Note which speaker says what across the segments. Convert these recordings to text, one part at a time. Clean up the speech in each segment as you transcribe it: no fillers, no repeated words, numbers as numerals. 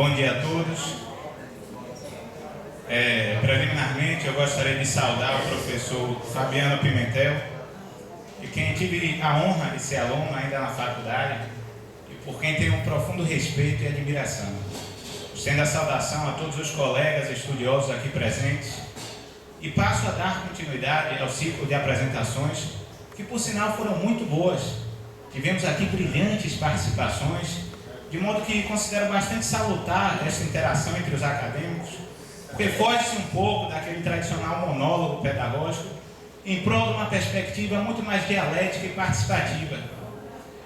Speaker 1: Bom dia a todos. Preliminarmente, eu gostaria de saudar o professor Fabiano Pimentel, de quem tive a honra de ser aluno ainda na faculdade e por quem tenho um profundo respeito e admiração. Estendo a saudação a todos os colegas estudiosos aqui presentes e passo a dar continuidade ao ciclo de apresentações que, por sinal, foram muito boas. Tivemos aqui brilhantes participações, de modo que considero bastante salutar esta interação entre os acadêmicos, porque foge-se um pouco daquele tradicional monólogo pedagógico em prol de uma perspectiva muito mais dialética e participativa.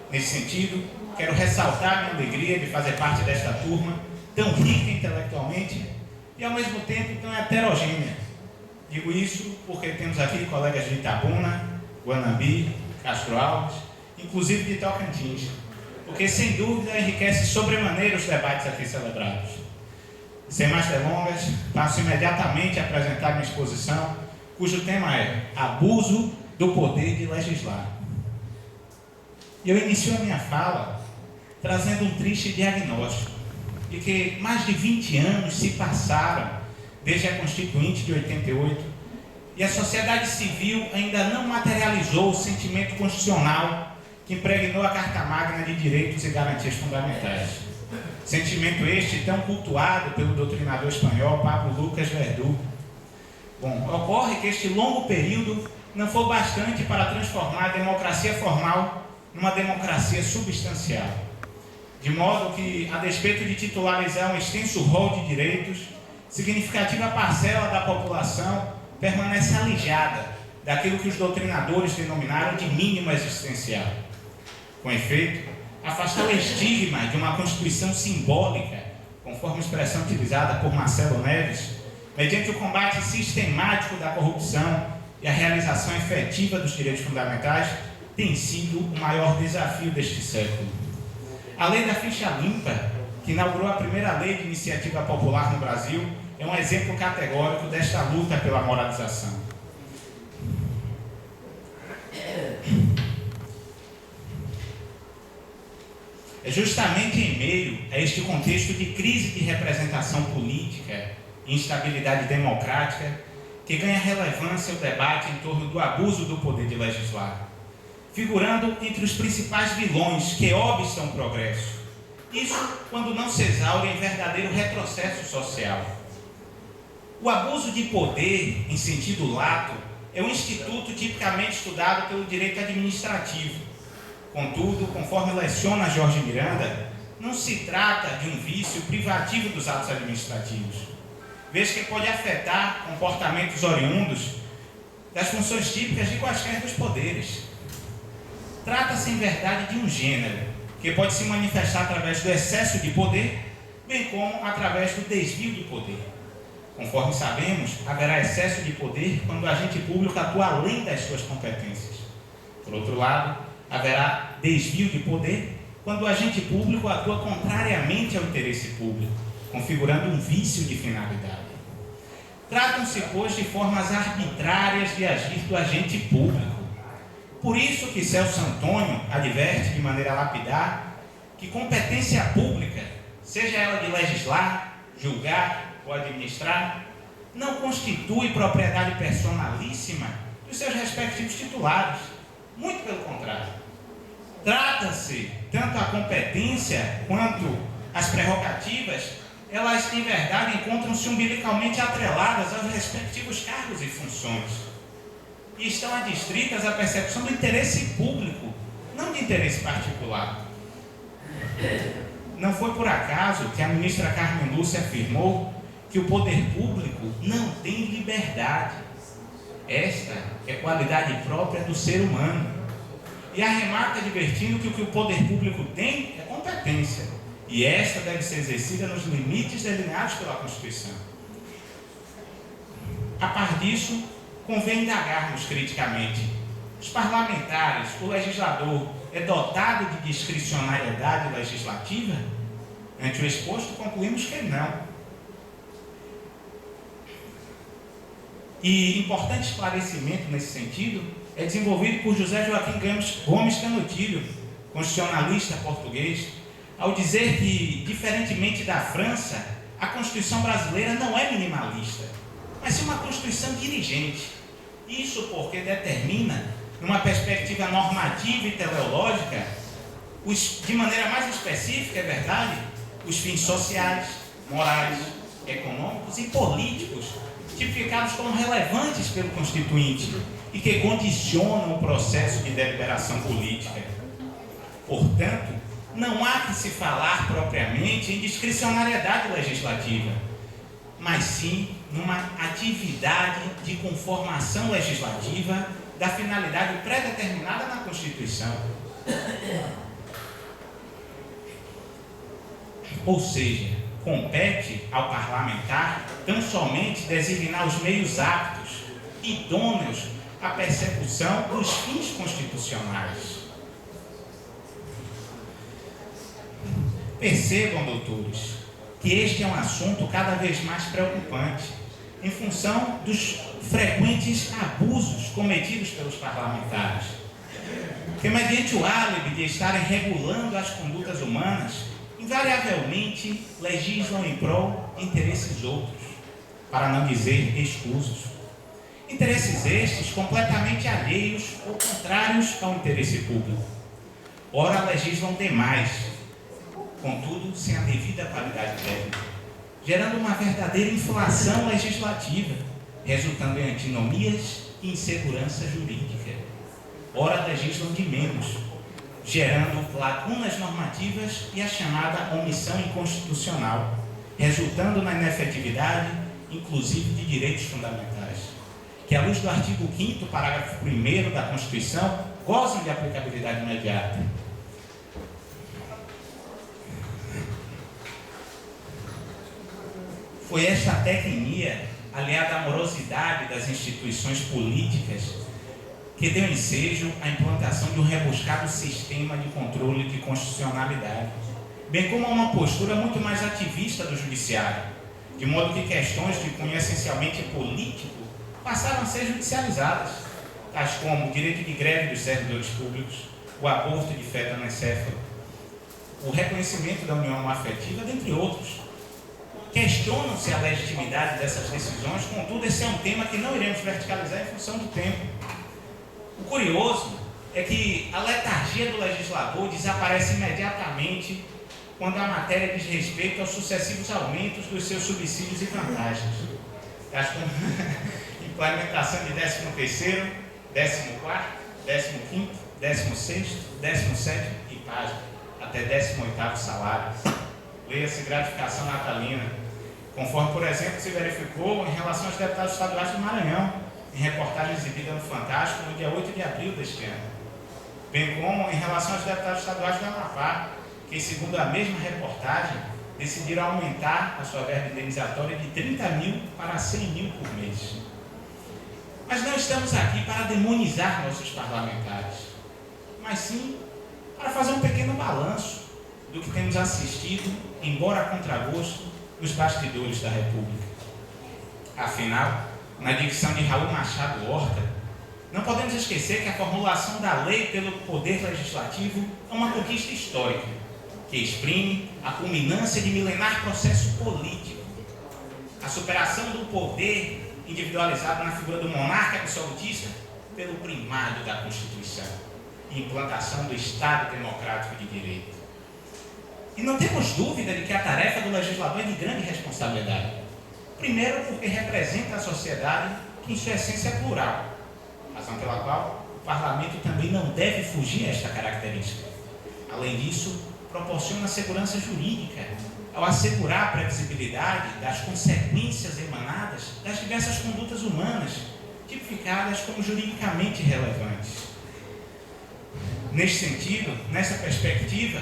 Speaker 1: Nesse sentido, quero ressaltar minha alegria de fazer parte desta turma tão rica intelectualmente e, ao mesmo tempo, tão heterogênea. Digo isso porque temos aqui colegas de Itabuna, Guanambi, Castro Alves, inclusive de Tocantins, porque, sem dúvida, enriquece sobremaneira os debates aqui celebrados. Sem mais delongas, passo imediatamente a apresentar minha exposição, cujo tema é Abuso do Poder de Legislar. Eu inicio a minha fala trazendo um triste diagnóstico de que mais de 20 anos se passaram desde a Constituinte de 88 e a sociedade civil ainda não materializou o sentimento constitucional que impregnou a Carta Magna de Direitos e Garantias Fundamentais. Sentimento este tão cultuado pelo doutrinador espanhol Pablo Lucas Verdú. Bom, ocorre que este longo período não foi bastante para transformar a democracia formal numa democracia substancial. De modo que, a despeito de titularizar um extenso rol de direitos, significativa parcela da população permanece alijada daquilo que os doutrinadores denominaram de mínimo existencial. Com efeito, afastar o estigma de uma Constituição simbólica, conforme expressão utilizada por Marcelo Neves, mediante o combate sistemático da corrupção e a realização efetiva dos direitos fundamentais, tem sido o maior desafio deste século. A Lei da Ficha Limpa, que inaugurou a primeira lei de iniciativa popular no Brasil, é um exemplo categórico desta luta pela moralização. É justamente em meio a este contexto de crise de representação política e instabilidade democrática que ganha relevância o debate em torno do abuso do poder de legislar, figurando entre os principais vilões que obstam o progresso. Isso quando não se exaure em verdadeiro retrocesso social. O abuso de poder, em sentido lato, é um instituto tipicamente estudado pelo direito administrativo. Contudo, conforme leciona Jorge Miranda, não se trata de um vício privativo dos atos administrativos, vez que pode afetar comportamentos oriundos das funções típicas de quaisquer dos poderes. Trata-se, em verdade, de um gênero, que pode se manifestar através do excesso de poder, bem como através do desvio de poder. Conforme sabemos, haverá excesso de poder quando o agente público atua além das suas competências. Por outro lado, haverá desvio de poder quando o agente público atua contrariamente ao interesse público, configurando um vício de finalidade. Tratam-se, pois, de formas arbitrárias de agir do agente público. Por isso que Celso Antônio adverte de maneira lapidar que competência pública, seja ela de legislar, julgar ou administrar, não constitui propriedade personalíssima dos seus respectivos titulares. Muito pelo contrário. Trata-se, tanto a competência quanto as prerrogativas, elas, em verdade, encontram-se umbilicalmente atreladas aos respectivos cargos e funções. E estão adstritas à percepção do interesse público, não de interesse particular. Não foi por acaso que a ministra Carmen Lúcia afirmou que o poder público não tem liberdade. Esta é qualidade própria do ser humano. E arremata advertindo que o que o poder público tem é competência. E esta deve ser exercida nos limites delineados pela Constituição. A par disso, convém indagarmos criticamente. Os parlamentares, o legislador, é dotado de discricionariedade legislativa? Ante o exposto, concluímos que não. E importante esclarecimento nesse sentido é desenvolvido por José Joaquim Gomes Canutilho, constitucionalista português, ao dizer que, diferentemente da França, a Constituição brasileira não é minimalista, mas sim uma Constituição dirigente. Isso porque determina, numa perspectiva normativa e teleológica, de maneira mais específica, é verdade, os fins sociais, morais, econômicos e políticos, tipificados como relevantes pelo Constituinte e que condicionam o processo de deliberação política. Portanto, não há que se falar propriamente em discricionariedade legislativa, mas sim numa atividade de conformação legislativa da finalidade pré-determinada na Constituição. Ou seja, compete ao parlamentar tão somente designar os meios aptos, idôneos à persecução dos fins constitucionais. Percebam, doutores, que este é um assunto cada vez mais preocupante, em função dos frequentes abusos cometidos pelos parlamentares, que, mediante o álibi de estarem regulando as condutas humanas, invariavelmente legislam em prol de interesses outros, para não dizer escusos. Interesses estes completamente alheios ou contrários ao interesse público. Ora, legislam demais, contudo, sem a devida qualidade técnica, gerando uma verdadeira inflação legislativa, resultando em antinomias e insegurança jurídica. Ora, legislam de menos, gerando lacunas normativas e a chamada omissão inconstitucional, resultando na inefetividade, inclusive, de direitos fundamentais, que, à luz do artigo 5º, parágrafo 1º da Constituição, gozam de aplicabilidade imediata. Foi esta tecnia, aliada à morosidade das instituições políticas, que deu ensejo à implantação de um rebuscado sistema de controle de constitucionalidade, bem como a uma postura muito mais ativista do judiciário, de modo que questões de cunho essencialmente político passaram a ser judicializadas, tais como o direito de greve dos servidores públicos, o aborto de feto anencefalo, o reconhecimento da união afetiva, dentre outros. Questionam-se a legitimidade dessas decisões, contudo, esse é um tema que não iremos verticalizar em função do tempo. O curioso é que a letargia do legislador desaparece imediatamente quando a matéria diz respeito aos sucessivos aumentos dos seus subsídios e vantagens. Tais como implementação de 13º, 14º, 15º, 16º, 17º e página, até 18º salário. Leia-se gratificação natalina, conforme, por exemplo, se verificou em relação aos deputados estaduais do Maranhão, em reportagem exibida no Fantástico no dia 8 de abril deste ano, bem como em relação aos deputados estaduais do Amapá, que, segundo a mesma reportagem, decidiram aumentar a sua verba indenizatória de 30 mil para 100 mil por mês. Mas não estamos aqui para demonizar nossos parlamentares, mas sim para fazer um pequeno balanço do que temos assistido, embora a contragosto, nos bastidores da República. Afinal, na dicção de Raul Machado Horta, não podemos esquecer que a formulação da lei pelo Poder Legislativo é uma conquista histórica, que exprime a culminância de milenar processo político, a superação do poder individualizado na figura do monarca absolutista pelo primado da Constituição e implantação do Estado Democrático de Direito. E não temos dúvida de que a tarefa do legislador é de grande responsabilidade. Primeiro, porque representa a sociedade que, em sua essência, é plural, razão pela qual o parlamento também não deve fugir a esta característica. Além disso, proporciona segurança jurídica ao assegurar a previsibilidade das consequências emanadas das diversas condutas humanas, tipificadas como juridicamente relevantes. Neste sentido, nessa perspectiva,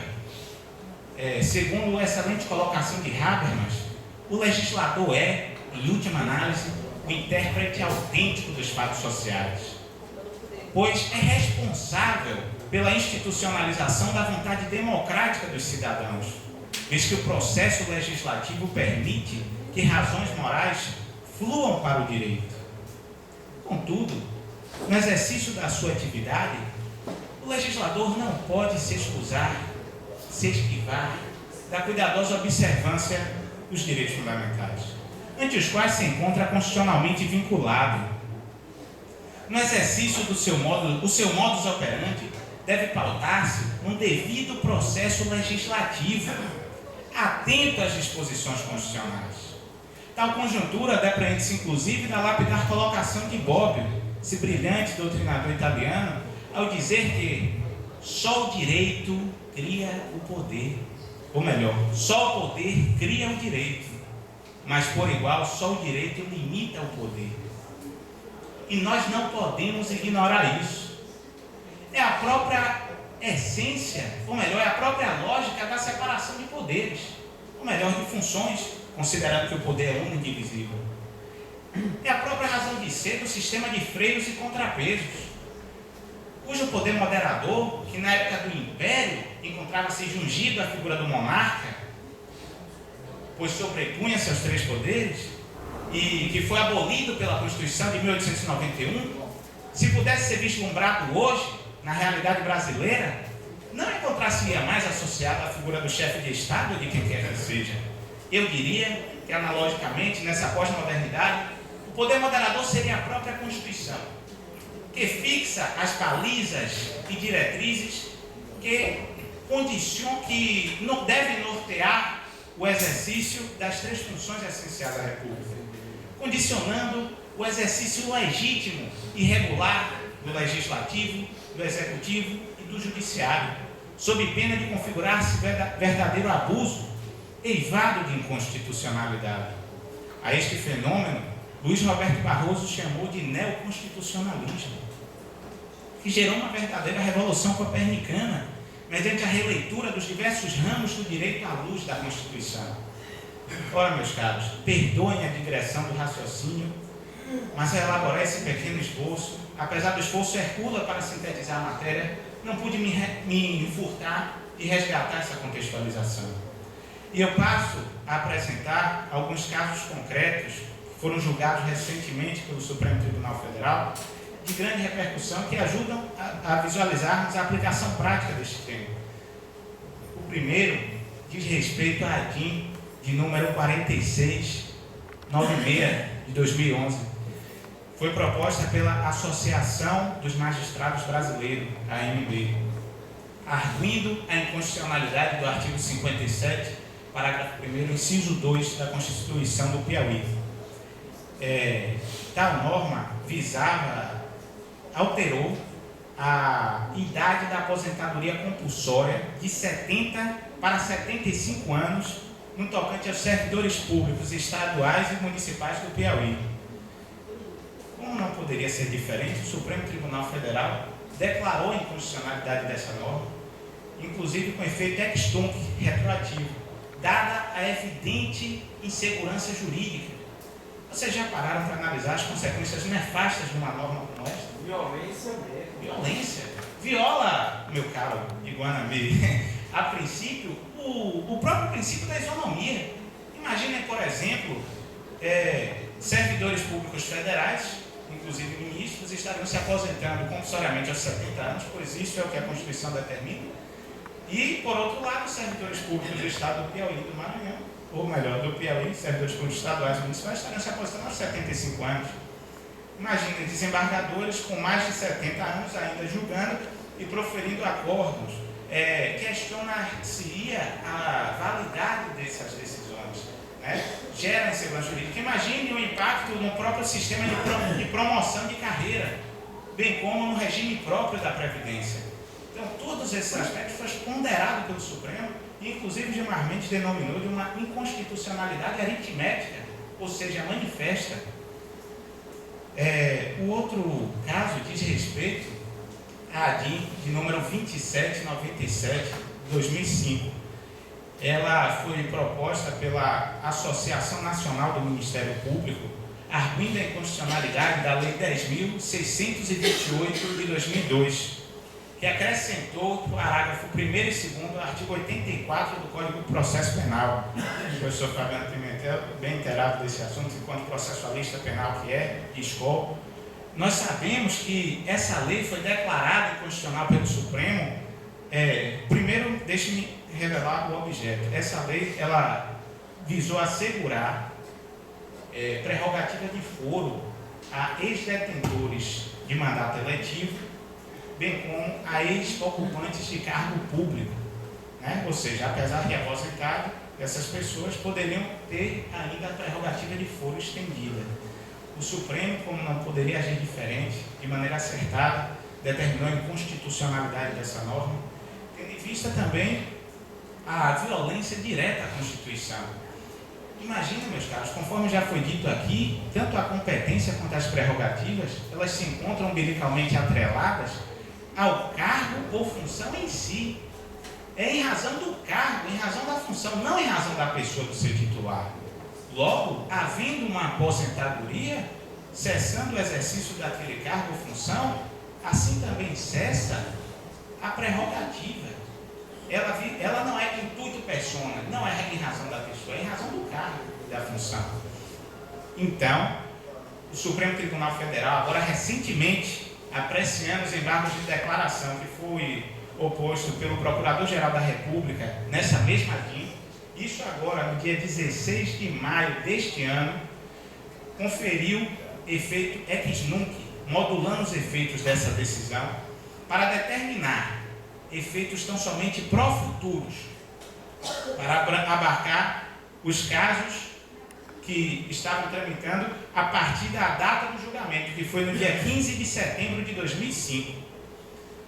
Speaker 1: segundo a excelente colocação de Habermas, o legislador é, em última análise, o intérprete autêntico dos fatos sociais, pois é responsável pela institucionalização da vontade democrática dos cidadãos, visto que o processo legislativo permite que razões morais fluam para o direito. Contudo, no exercício da sua atividade, o legislador não pode se excusar se esquivar da cuidadosa observância dos direitos fundamentais, ante os quais se encontra constitucionalmente vinculado. No exercício do seu modus operandi deve pautar-se num devido processo legislativo, atento às disposições constitucionais. Tal conjuntura depreende-se inclusive da lapidar colocação de Bobbio, esse brilhante doutrinador italiano, ao dizer que só o direito cria o poder, ou melhor, só o poder cria o direito, mas por igual só o direito limita o poder. E nós não podemos ignorar isso. É a própria essência, ou melhor, é a própria lógica da separação de poderes, ou melhor, de funções, considerando que o poder é único e indivisível. É a própria razão de ser do sistema de freios e contrapesos, cujo poder moderador, que na época do Império encontrava-se jungido à figura do monarca, pois sobrepunha-se aos três poderes, e que foi abolido pela Constituição de 1891, se pudesse ser vislumbrado hoje, na realidade brasileira, não encontrar-se-ia mais associado à figura do chefe de Estado ou de quem quer que seja. Eu diria que, analogicamente, nessa pós-modernidade, o poder moderador seria a própria Constituição, que fixa as balizas e diretrizes que não devem nortear o exercício das três funções essenciais da República, condicionando o exercício legítimo e regular do Legislativo, do Executivo e do Judiciário, sob pena de configurar-se verdadeiro abuso eivado de inconstitucionalidade. A este fenômeno, Luiz Roberto Barroso chamou de neoconstitucionalismo, que gerou uma verdadeira revolução copernicana, mediante a releitura dos diversos ramos do direito à luz da Constituição. Ora, meus caros, perdoem a digressão do raciocínio, mas ao elaborar esse pequeno esboço, apesar do esforço hercúleo para sintetizar a matéria, não pude me furtar de resgatar essa contextualização. E eu passo a apresentar alguns casos concretos que foram julgados recentemente pelo Supremo Tribunal Federal, de grande repercussão, que ajudam a visualizarmos a aplicação prática deste tema. O primeiro diz respeito à ADIM de número 4696 de 2011. Foi proposta pela Associação dos Magistrados Brasileiros, AMB, arguindo a inconstitucionalidade do artigo 57, parágrafo 1º, inciso 2 da Constituição do Piauí. Tal norma alterou a idade da aposentadoria compulsória de 70 para 75 anos no tocante aos servidores públicos estaduais e municipais do Piauí. Como não poderia ser diferente, o Supremo Tribunal Federal declarou a inconstitucionalidade dessa norma, inclusive com efeito ex tunc, retroativo, dada a evidente insegurança jurídica. Vocês já pararam para analisar as consequências nefastas de uma norma como esta?
Speaker 2: Violência mesmo.
Speaker 1: Violência. Viola, meu caro Iguanami, a princípio, o próprio princípio da isonomia. Imaginem, por exemplo, servidores públicos federais, inclusive ministros, estariam se aposentando compulsoriamente aos 70 anos, pois isso é o que a Constituição determina. E, por outro lado, servidores públicos do Estado do Piauí e do Maranhão, ou melhor, do Piauí, servidores públicos estaduais e municipais, estariam se aposentando aos 75 anos. Imaginem desembargadores com mais de 70 anos ainda julgando e proferindo acordos. Questionar-se-ia a validade dessas decisões, né? Gera insegurança jurídica. Imagine o impacto no próprio sistema de promoção de carreira, bem como no regime próprio da Previdência. Então, todos esses aspectos foram ponderados pelo Supremo e, inclusive, Gilmar Mendes denominou de uma inconstitucionalidade aritmética, ou seja, manifesta. O outro caso diz respeito à ADIM de número 2797 de 2005. Ela foi proposta pela Associação Nacional do Ministério Público, arguindo a inconstitucionalidade da Lei 10.628 de 2002, que acrescentou o parágrafo 1º e 2º do artigo 84 do Código de Processo Penal. O professor Fabiano Pimentel, bem inteirado desse assunto, enquanto processualista penal que é, de escola. Nós sabemos que essa lei foi declarada inconstitucional pelo Supremo. Primeiro, deixe-me revelar o objeto. Essa lei, ela visou assegurar prerrogativa de foro a ex-detentores de mandato eletivo, bem como a ex-ocupantes de cargo público, né? Ou seja, apesar de aposentado, essas pessoas poderiam ter ainda a prerrogativa de foro estendida. O Supremo, como não poderia agir diferente, de maneira acertada, determinou a inconstitucionalidade dessa norma, tendo em vista também a violência direta à Constituição. Imagina, meus caros, conforme já foi dito aqui, tanto a competência quanto as prerrogativas, elas se encontram umbilicalmente atreladas ao cargo ou função em si. É em razão do cargo, em razão da função, não em razão da pessoa do seu titular. Logo, havendo uma aposentadoria, cessando o exercício daquele cargo ou função, assim também cessa a prerrogativa. Ela não é intuito persona, não é em razão da pessoa, é em razão do cargo e da função. Então, o Supremo Tribunal Federal, agora recentemente, apreciando os embargos de declaração que foi oposto pelo Procurador-Geral da República nessa mesma DIN, isso agora no dia 16 de maio deste ano, conferiu efeito ex nunc, modulando os efeitos dessa decisão, para determinar efeitos tão somente pró-futuros, para abarcar os casos que estavam tramitando a partir da data do julgamento, que foi no dia 15 de setembro de 2005.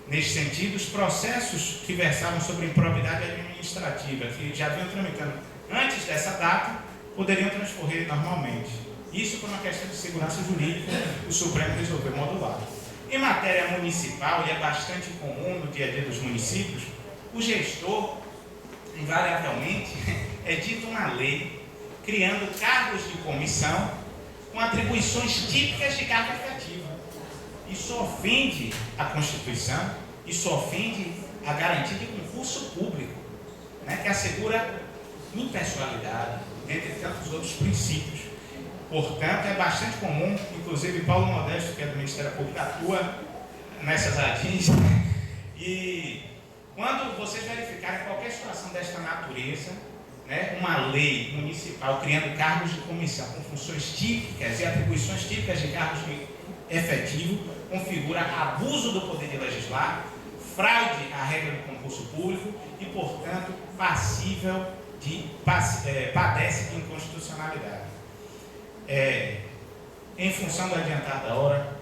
Speaker 1: Neste sentido, os processos que versavam sobre improbidade administrativa, que já vinham tramitando antes dessa data, poderiam transcorrer normalmente. Isso por uma questão de segurança jurídica, o Supremo resolveu modular. Em matéria municipal, e é bastante comum no dia a dia dos municípios, o gestor, invariavelmente, é dito uma lei criando cargos de comissão com atribuições típicas de cargo efetivo. Isso ofende a Constituição, isso ofende a garantia de concurso público, né, que assegura impessoalidade, dentre tantos outros princípios. Portanto, é bastante comum, inclusive Paulo Modesto, que é do Ministério Público, atua nessas ADIs, e quando vocês verificarem qualquer situação desta natureza, né, uma lei municipal criando cargos de comissão com funções típicas e atribuições típicas de cargos efetivo, configura abuso do poder de legislar, fraude à regra do concurso público e, portanto, padece de inconstitucionalidade. Em função do adiantar da hora,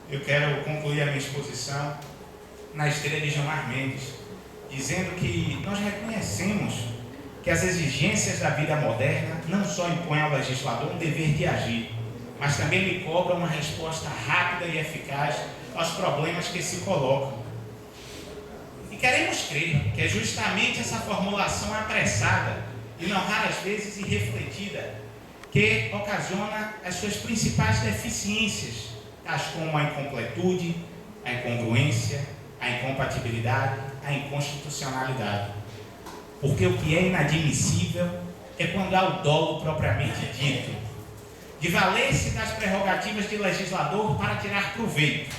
Speaker 1: eu quero concluir a minha exposição na esteira de Gilmar Mendes, dizendo que nós reconhecemos que as exigências da vida moderna não só impõem ao legislador um dever de agir, mas também lhe cobram uma resposta rápida e eficaz aos problemas que se colocam. E queremos crer que é justamente essa formulação apressada e não raras vezes irrefletida que ocasiona as suas principais deficiências, tais como a incompletude, a incongruência, a incompatibilidade, a inconstitucionalidade. Porque o que é inadmissível é quando há o dolo propriamente dito, de valer-se das prerrogativas de legislador para tirar proveito,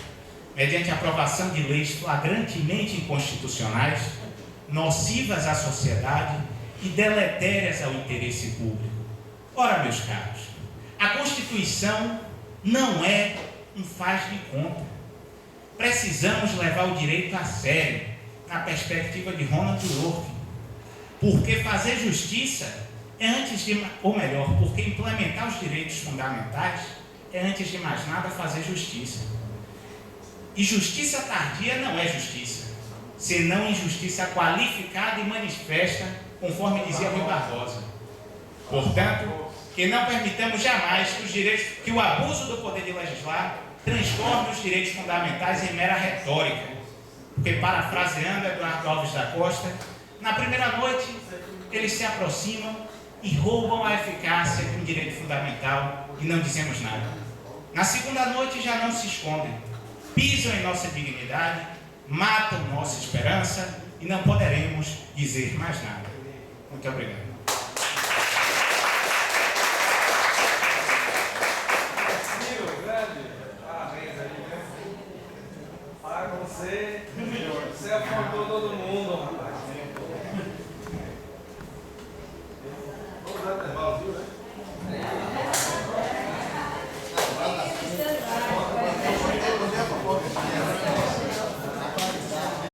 Speaker 1: mediante a aprovação de leis flagrantemente inconstitucionais, nocivas à sociedade e deletérias ao interesse público. Ora, meus caros, a Constituição não é um faz de conta. Precisamos levar o direito a sério, na perspectiva de Ronald Worth, porque fazer justiça é porque implementar os direitos fundamentais é, antes de mais nada, fazer justiça. E justiça tardia não é justiça, senão injustiça qualificada e manifesta, conforme dizia Rui Barbosa. Portanto, que não permitamos jamais que o abuso do poder de legislar transforme os direitos fundamentais em mera retórica. Porque, parafraseando Eduardo Alves da Costa, na primeira noite eles se aproximam e roubam a eficácia de um direito fundamental e não dizemos nada. Na segunda noite já não se escondem, pisam em nossa dignidade, matam nossa esperança e não poderemos dizer mais nada. Muito obrigado.
Speaker 2: Você afrontou todo mundo, rapaz. sociedade.